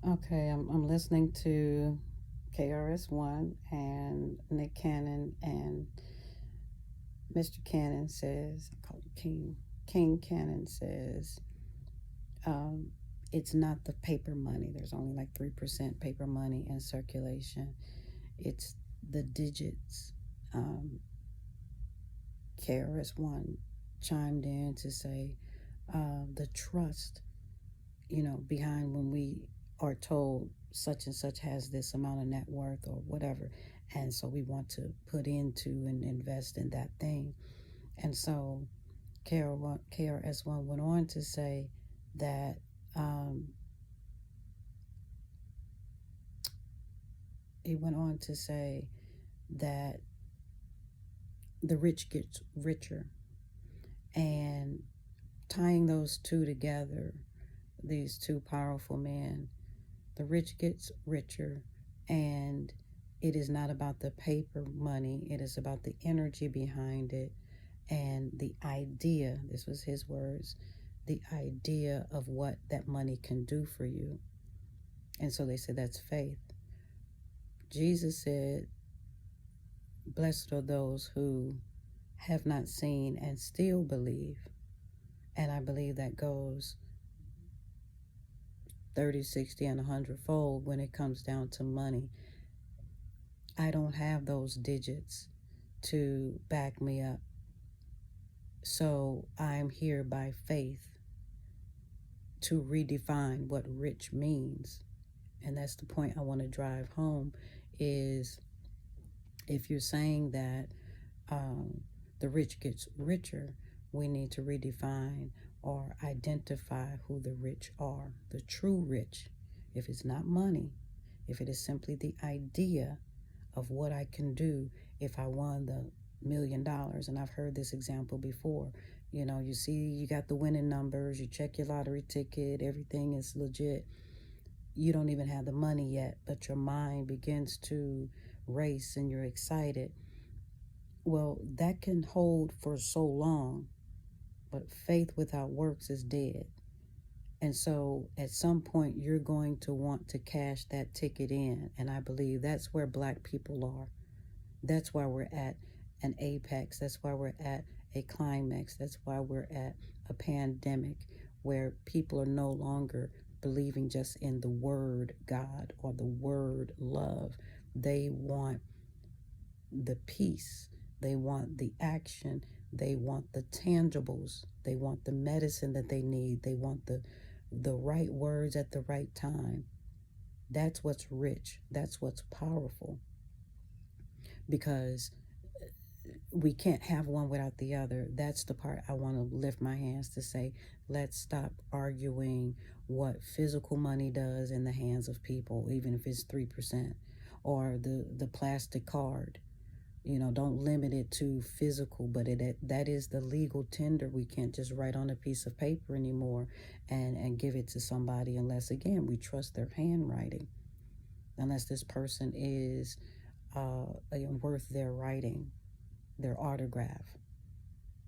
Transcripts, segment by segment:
Okay, I'm listening to KRS-One and Nick Cannon, and Mr. Cannon says, I call him King Cannon says, um, it's not the paper money. There's only like 3% paper money in circulation. It's the digits. Um, KRS-One chimed in to say the trust, behind when we are told such and such has this amount of net worth or whatever. And so we want to put into and invest in that thing. And so KRS-One went on to say that um, he went on to say that the rich gets richer, and tying those two together, these two powerful men, the rich gets richer, and it is not about the paper money, it is about the energy behind it and the idea. This was his words, the idea of what that money can do for you. And so they said that's faith. Jesus said, blessed are those who have not seen and still believe. And I believe that goes 30, 60, and 100-fold when it comes down to money. I don't have those digits to back me up. So I'm here by faith to redefine what rich means. And that's the point I want to drive home is if you're saying that the rich gets richer, we need to redefine or identify who the rich are, the true rich. If it's not money, if it is simply the idea of what I can do if I won the $1,000,000. And I've heard this example before. You see, you got the winning numbers, you check your lottery ticket, everything is legit. You don't even have the money yet, but your mind begins to race and you're excited. Well, that can hold for so long, but faith without works is dead. And so at some point, you're going to want to cash that ticket in. And I believe that's where Black people are. That's why we're at an apex. That's why we're at a climax. That's why we're at a pandemic where people are no longer believing just in the word God or the word love. They want the peace. They want the action. They want the tangibles. They want the medicine that they need. They want the right words at the right time. That's what's rich. That's what's powerful. Because we can't have one without the other. That's the part I want to lift my hands to say, let's stop arguing what physical money does in the hands of people, even if it's 3%, or the plastic card. Don't limit it to physical, but that is the legal tender. We can't just write on a piece of paper anymore and give it to somebody unless, again, we trust their handwriting, unless this person is worth their writing, their autograph.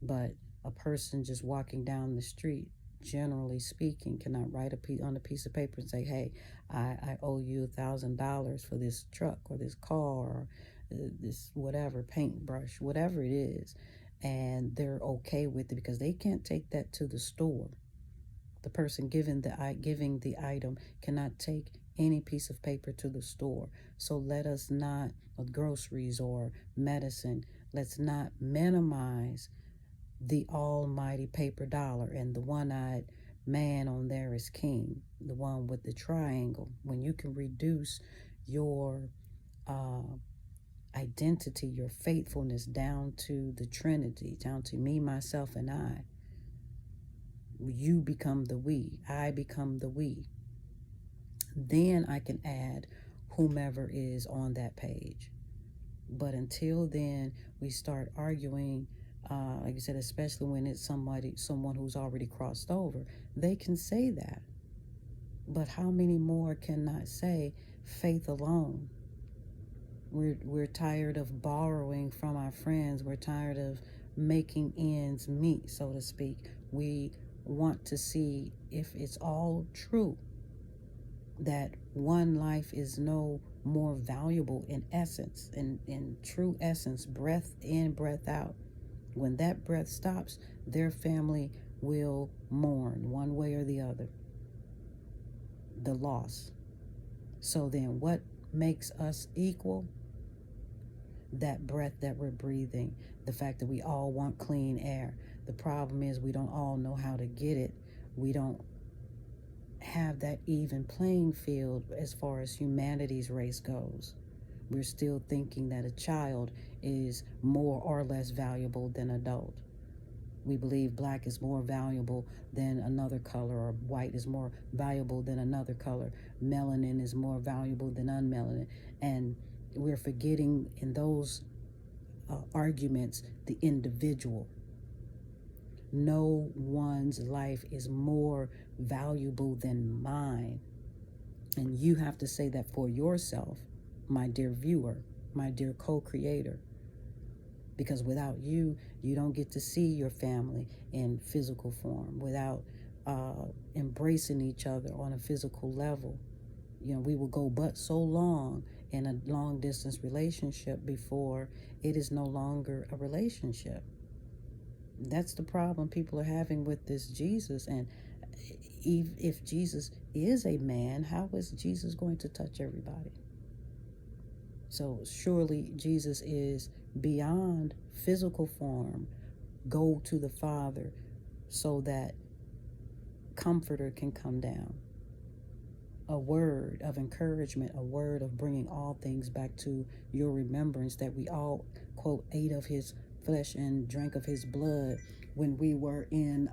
But a person just walking down the street, generally speaking, cannot write on a piece of paper and say, hey, I owe you $1,000 for this truck or this car or this whatever, paintbrush, whatever it is. And they're okay with it because they can't take that to the store. The person giving the item cannot take any piece of paper to the store. So let us not, or groceries or medicine, let's not minimize the almighty paper dollar. And the one-eyed man on there is king, the one with the triangle. When you can reduce your identity, your faithfulness down to the Trinity, down to me, myself, and I, you become the we, I become the we. Then I can add whomever is on that page. But until then, we start arguing, like I said, especially when it's someone who's already crossed over. They can say that. But how many more cannot say faith alone? We're tired of borrowing from our friends. We're tired of making ends meet, so to speak. We want to see if it's all true. that one life is no more valuable in essence, in true essence, breath in, breath out. When that breath stops, their family will mourn one way or the other the loss. So then, what makes us equal? That breath that we're breathing, the fact that we all want clean air. The problem is we don't all know how to get it. We don't have that even playing field as far as humanity's race goes. We're still thinking that a child is more or less valuable than an adult. We believe black is more valuable than another color, or white is more valuable than another color. Melanin is more valuable than unmelanin. And we're forgetting in those arguments the individual. No one's life is more valuable than mine. And you have to say that for yourself, my dear viewer, my dear co-creator. Because without you, you don't get to see your family in physical form, without embracing each other on a physical level. You know, we will go but so long in a long distance relationship before it is no longer a relationship. That's the problem people are having with this Jesus. And if Jesus is a man, how is Jesus going to touch everybody? So surely Jesus is beyond physical form. Go to the Father so that Comforter can come down. A word of encouragement, a word of bringing all things back to your remembrance, that we all, quote, ate of his flesh and drank of his blood when we were in,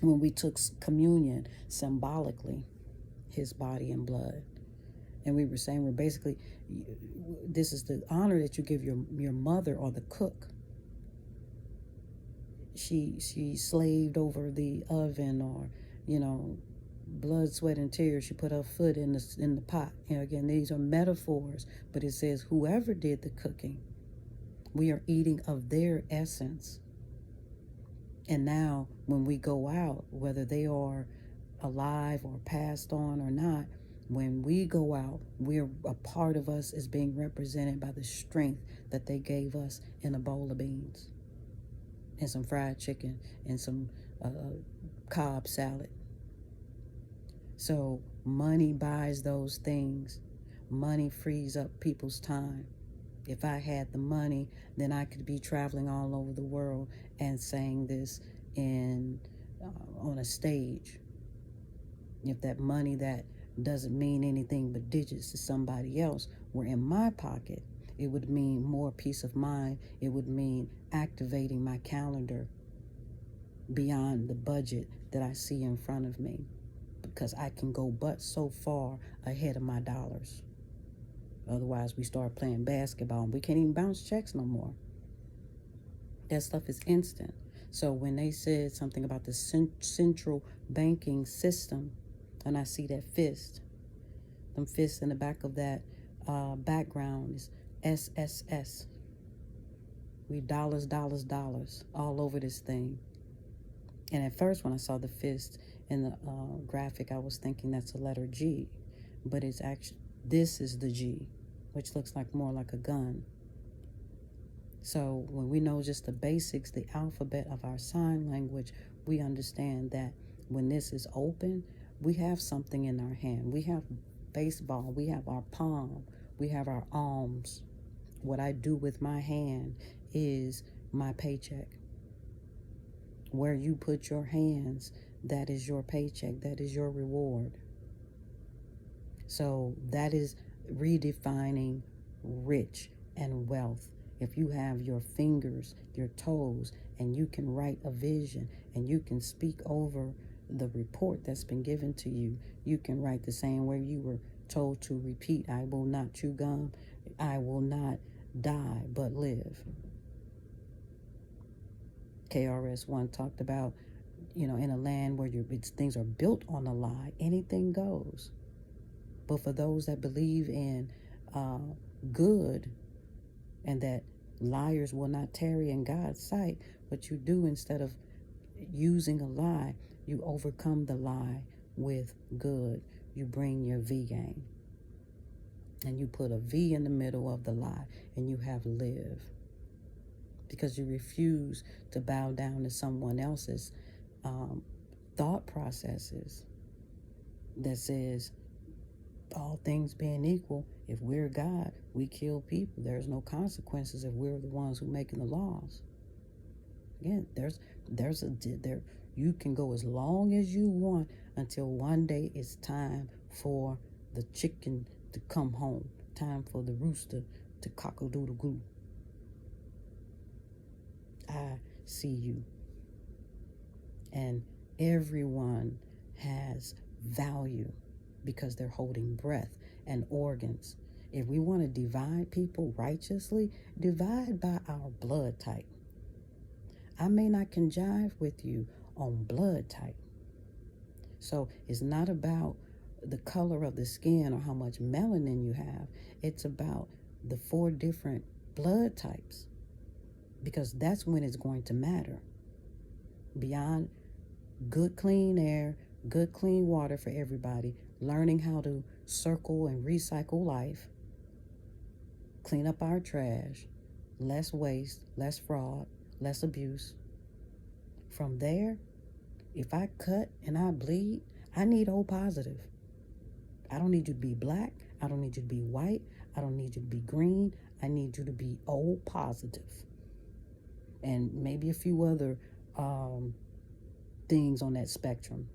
when we took communion symbolically, his body and blood. And we were saying, we're basically, this is the honor that you give your mother or the cook. She slaved over the oven, or, you know, blood, sweat, and tears. She put her foot in the pot. You know, again, these are metaphors, but it says whoever did the cooking, we are eating of their essence. And now when we go out, whether they are alive or passed on or not, when we go out, a part of us is being represented by the strength that they gave us in a bowl of beans and some fried chicken and some Cobb salad. So money buys those things. Money frees up people's time. If I had the money, then I could be traveling all over the world and saying this on a stage. If that money that doesn't mean anything but digits to somebody else were in my pocket, it would mean more peace of mind. It would mean activating my calendar beyond the budget that I see in front of me, because I can go but so far ahead of my dollars. Otherwise, we start playing basketball and we can't even bounce checks no more. That stuff is instant. So when they said something about the central banking system, and I see that fist, them fists in the back of that background is SSS. We dollars all over this thing. And at first when I saw the fist in the graphic, I was thinking that's a letter G. But it's actually, this is the G, which looks like more like a gun. So when we know just the basics, the alphabet of our sign language, we understand that when this is open, we have something in our hand. We have baseball, we have our palm, we have our arms. What I do with my hand is my paycheck. Where you put your hands, that is your paycheck, that is your reward. So that is redefining rich and wealth. If you have your fingers, your toes, and you can write a vision, and you can speak over the report that's been given to you, you can write the same way you were told to repeat: I will not chew gum, I will not die but live. KRS-One talked about, in a land where things are built on a lie, anything goes. But for those that believe in good, and that liars will not tarry in God's sight, what you do, instead of using a lie, you overcome the lie with good, you bring your V game. And you put a V in the middle of the lie, and you have live. Because you refuse to bow down to someone else's thought processes that says, all things being equal, if we're God, we kill people. There's no consequences if we're the ones who are making the laws. Again, you can go as long as you want until one day it's time for the chicken to come home, time for the rooster to cock-a-doodle-goo. I see you. And everyone has value because they're holding breath and organs. If we want to divide people righteously, divide by our blood type. I may not conjive with you on blood type. So it's not about the color of the skin or how much melanin you have. It's about the 4 different blood types, because that's when it's going to matter. Beyond good clean air, good clean water for everybody, learning how to circle and recycle life, clean up our trash, less waste, less fraud, less abuse. From there, if I cut and I bleed, I need O positive. I don't need you to be black. I don't need you to be white. I don't need you to be green. I need you to be O positive. And maybe a few other things on that spectrum.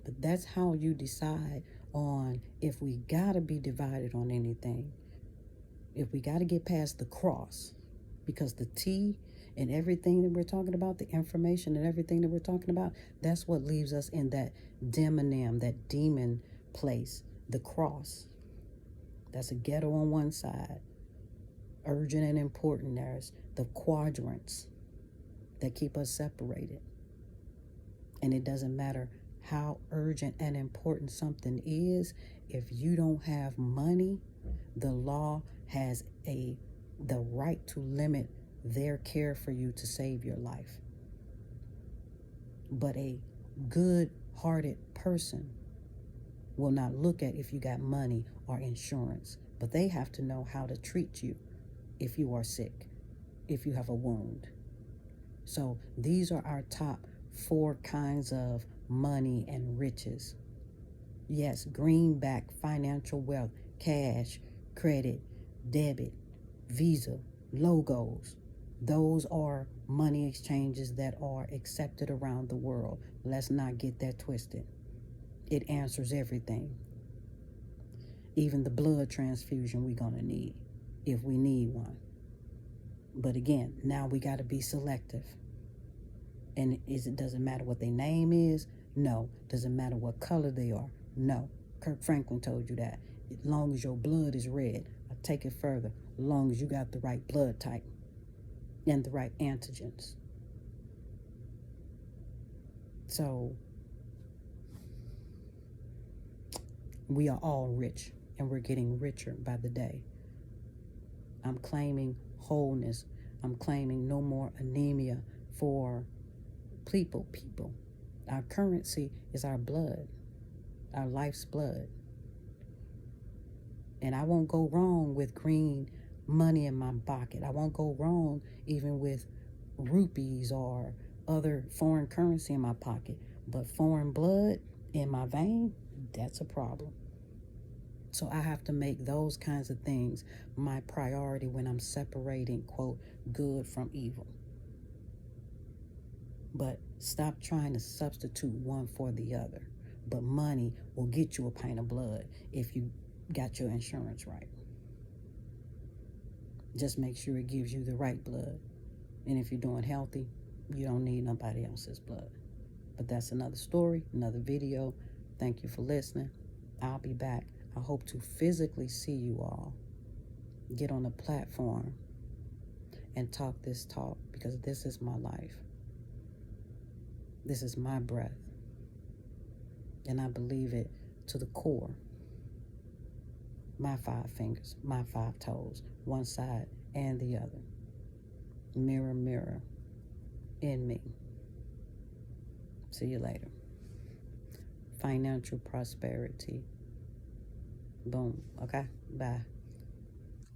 But that's how you decide on if we gotta be divided on anything. If we gotta get past the cross, because the T and everything that we're talking about, the information and everything that we're talking about, that's what leaves us in that demonym, that demon place, the cross. That's a ghetto on one side. Urgent and important, there's the quadrants that keep us separated. And it doesn't matter how urgent and important something is, if you don't have money, the law has the right to limit their care for you to save your life. But a good-hearted person will not look at if you got money or insurance, but they have to know how to treat you if you are sick, if you have a wound. So these are our top 4 kinds of money and riches. Yes, greenback financial wealth, cash, credit, debit, Visa, logos. Those are money exchanges that are accepted around the world. Let's not get that twisted. It answers everything. Even the blood transfusion we're going to need, if we need one. But again, now we got to be selective. And it doesn't matter what their name is? No. Doesn't matter what color they are? No. Kirk Franklin told you that. As long as your blood is red, I'll take it further. As long as you got the right blood type and the right antigens. So we are all rich, and we're getting richer by the day. I'm claiming wholeness. I'm claiming no more anemia for people. Our currency is our blood, our life's blood. And I won't go wrong with green money in my pocket. I won't go wrong even with rupees or other foreign currency in my pocket. But foreign blood in my vein, that's a problem. So I have to make those kinds of things my priority when I'm separating, quote, good from evil. But stop trying to substitute one for the other. But money will get you a pint of blood if you got your insurance right. Just make sure it gives you the right blood. And if you're doing healthy, you don't need nobody else's blood. But that's another story, another video. Thank you for listening. I'll be back. I hope to physically see you all. Get on a platform and talk this talk, because this is my life. This is my breath. And I believe it to the core. My 5 fingers, my 5 toes, one side and the other. Mirror, mirror in me. See you later. financial prosperity. Boom. Okay. Bye.